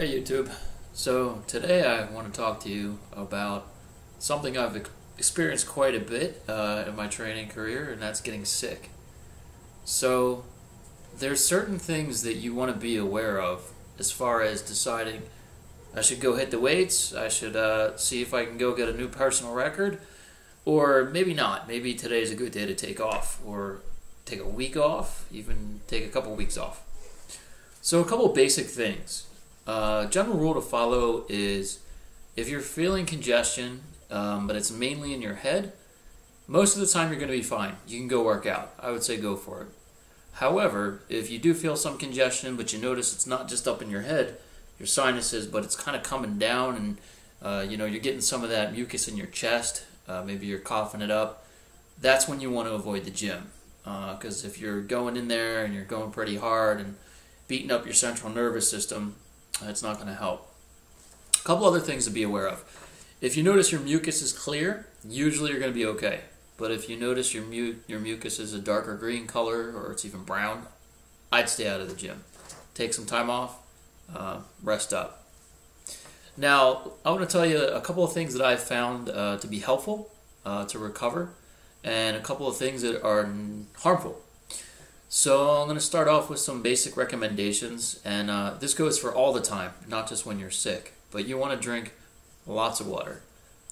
Hey YouTube. So today I want to talk to you about something I've experienced quite a bit in my training career, and that's getting sick. So there's certain things that you want to be aware of as far as deciding I should go hit the weights, I should see if I can go get a new personal record, or maybe not. Maybe today's a good day to take off, or take a week off, even take a couple weeks off. So a couple basic things. General rule to follow is if you're feeling congestion, but it's mainly in your head, most of the time you're going to be fine. You can go work out. I would say go for it. However, if you do feel some congestion, but you notice it's not just up in your head, your sinuses, but it's kind of coming down, and you're getting some of that mucus in your chest, maybe you're coughing it up, that's when you want to avoid the gym. Because if you're going in there and you're going pretty hard and beating up your central nervous system, it's not going to help. A couple other things to be aware of. If you notice your mucus is clear, usually you're going to be okay. But if you notice your mucus is a darker green color, or it's even brown, I'd stay out of the gym. Take some time off, rest up. Now, I want to tell you a couple of things that I've found to be helpful to recover, and a couple of things that are harmful. So I'm going to start off with some basic recommendations, and this goes for all the time, not just when you're sick. But you want to drink lots of water.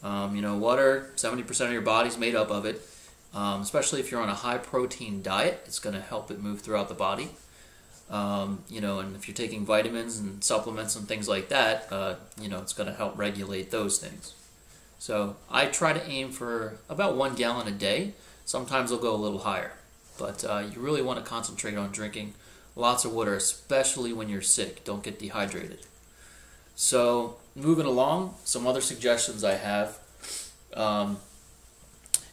Water, 70% of your body's made up of it, especially if you're on a high-protein diet. It's going to help it move throughout the body. And if you're taking vitamins and supplements and things like that, it's going to help regulate those things. So I try to aim for about 1 gallon a day. Sometimes I'll go a little higher. But you really want to concentrate on drinking lots of water, especially when you're sick. Don't get dehydrated. So moving along, some other suggestions I have.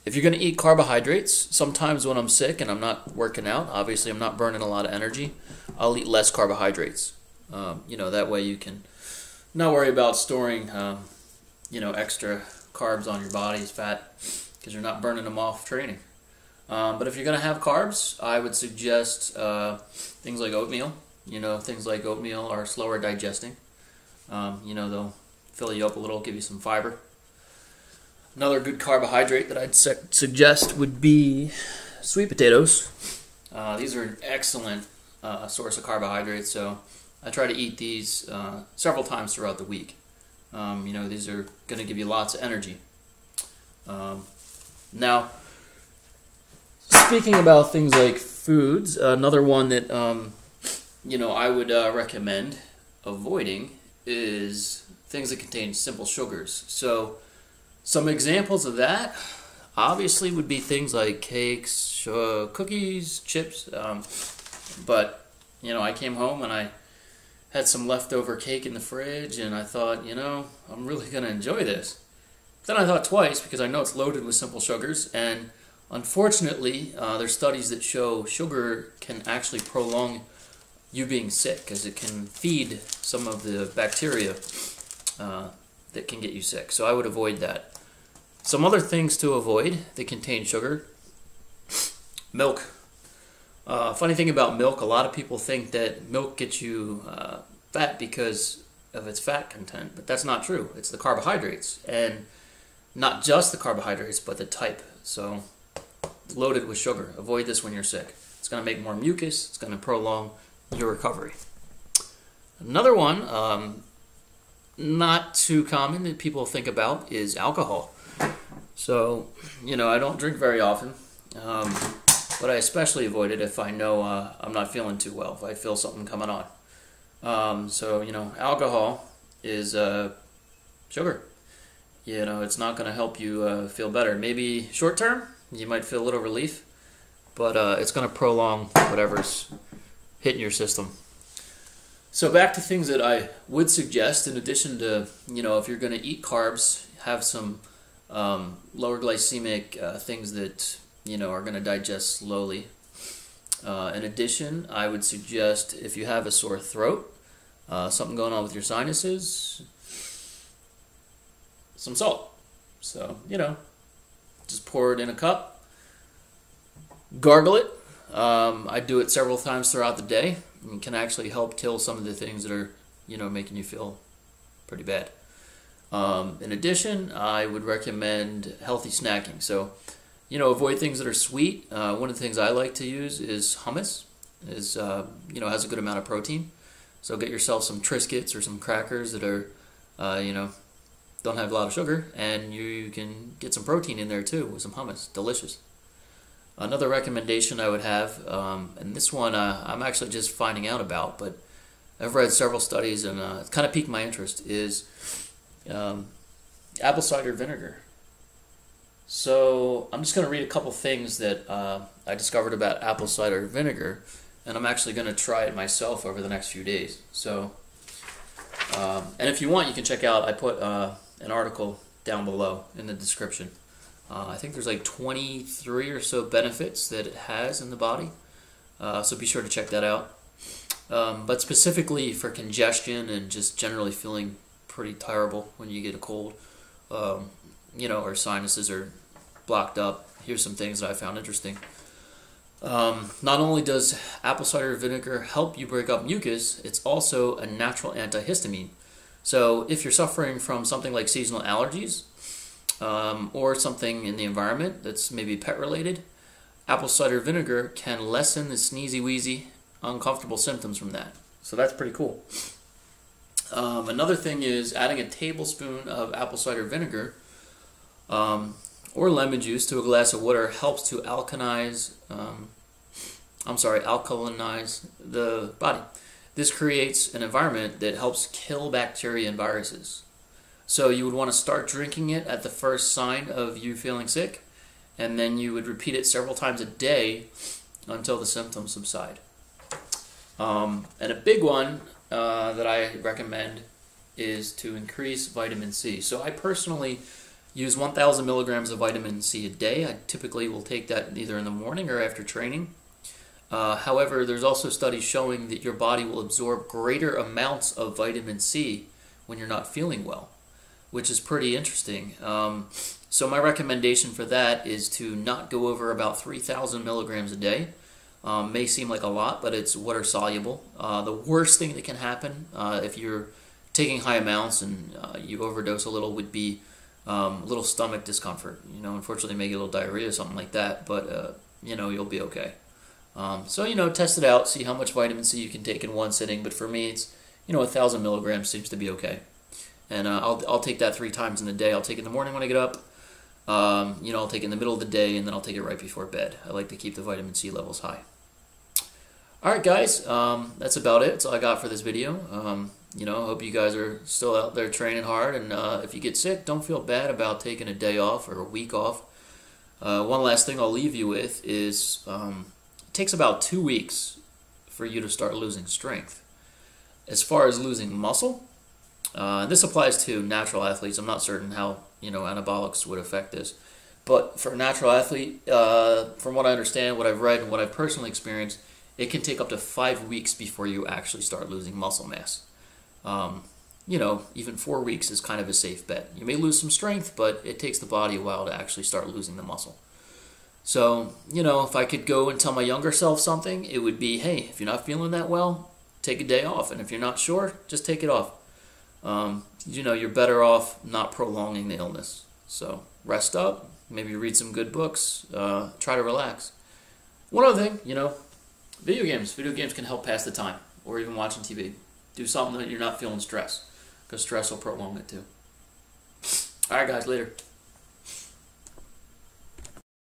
If you're going to eat carbohydrates, sometimes when I'm sick and I'm not working out, obviously I'm not burning a lot of energy, I'll eat less carbohydrates. That way you can not worry about storing extra carbs on your body's fat, because you're not burning them off training. But if you're going to have carbs, I would suggest things like oatmeal. Things like oatmeal are slower digesting. They'll fill you up a little, give you some fiber. Another good carbohydrate that I'd suggest would be sweet potatoes. These are an excellent source of carbohydrates, so I try to eat these several times throughout the week. These are going to give you lots of energy. Now, speaking about things like foods, another one that I would recommend avoiding is things that contain simple sugars. So some examples of that obviously would be things like cakes, cookies, chips. But I came home and I had some leftover cake in the fridge, and I thought, I'm really going to enjoy this. Then I thought twice, because I know it's loaded with simple sugars, and unfortunately, there's studies that show sugar can actually prolong you being sick, because it can feed some of the bacteria that can get you sick. So I would avoid that. Some other things to avoid that contain sugar: milk. Funny thing about milk, a lot of people think that milk gets you fat because of its fat content, but that's not true. It's the carbohydrates, and not just the carbohydrates, but the type. So loaded with sugar. Avoid this when you're sick. It's going to make more mucus. It's going to prolong your recovery. Another one, not too common that people think about, is alcohol. So, I don't drink very often, but I especially avoid it if I know I'm not feeling too well, if I feel something coming on. Alcohol is sugar. It's not going to help you feel better. Maybe short term, you might feel a little relief, but it's going to prolong whatever's hitting your system. So back to things that I would suggest, in addition to, if you're going to eat carbs, have some lower glycemic things that, are going to digest slowly. In addition, I would suggest, if you have a sore throat, something going on with your sinuses, some salt. So, just pour it in a cup, gargle it. I do it several times throughout the day. It can actually help kill some of the things that are making you feel pretty bad. In addition, I would recommend healthy snacking. So, avoid things that are sweet. One of the things I like to use is hummus. Has a good amount of protein. So get yourself some Triscuits or some crackers that are, don't have a lot of sugar, and you can get some protein in there too with some hummus. Delicious. Another recommendation I would have, and this one I'm actually just finding out about, but I've read several studies and it's kind of piqued my interest, is apple cider vinegar. So I'm just going to read a couple things that I discovered about apple cider vinegar, and I'm actually going to try it myself over the next few days. So, and if you want, you can check out, I put an article down below in the description. I think there's like 23 or so benefits that it has in the body, so be sure to check that out. But specifically for congestion and just generally feeling pretty terrible when you get a cold, or sinuses are blocked up, here's some things that I found interesting. Not only does apple cider vinegar help you break up mucus, it's also a natural anti-histamine. So if you're suffering from something like seasonal allergies, or something in the environment that's maybe pet related, apple cider vinegar can lessen the sneezy, wheezy, uncomfortable symptoms from that. So that's pretty cool. Another thing is adding a tablespoon of apple cider vinegar or lemon juice to a glass of water helps to alkalinize the body. This creates an environment that helps kill bacteria and viruses. So you would want to start drinking it at the first sign of you feeling sick, and then you would repeat it several times a day until the symptoms subside. And a big one that I recommend is to increase vitamin C. So I personally use 1,000 milligrams of vitamin C a day. I typically will take that either in the morning or after training. However, there's also studies showing that your body will absorb greater amounts of vitamin C when you're not feeling well, which is pretty interesting. So my recommendation for that is to not go over about 3,000 milligrams a day. May seem like a lot, but it's water soluble. The worst thing that can happen if you're taking high amounts and you overdose a little would be a little stomach discomfort. Unfortunately, may get a little diarrhea or something like that, but you'll be okay. So test it out, see how much vitamin C you can take in one sitting. But for me, it's 1,000 milligrams seems to be okay. And I'll take that 3 times in the day. I'll take it in the morning when I get up. I'll take it in the middle of the day, and then I'll take it right before bed. I like to keep the vitamin C levels high. Alright guys, that's about it. That's all I got for this video. I hope you guys are still out there training hard, and if you get sick, don't feel bad about taking a day off or a week off. One last thing I'll leave you with is it takes about 2 weeks for you to start losing strength. As far as losing muscle, this applies to natural athletes. I'm not certain how anabolics would affect this, but for a natural athlete, from what I understand, what I've read, and what I've personally experienced, it can take up to 5 weeks before you actually start losing muscle mass. Even 4 weeks is kind of a safe bet. You may lose some strength, but it takes the body a while to actually start losing the muscle. So, if I could go and tell my younger self something, it would be, hey, if you're not feeling that well, take a day off. And if you're not sure, just take it off. You're better off not prolonging the illness. So rest up, maybe read some good books, try to relax. One other thing, video games. Video games can help pass the time, or even watching TV. Do something that you're not feeling stress, because stress will prolong it too. Alright guys, later.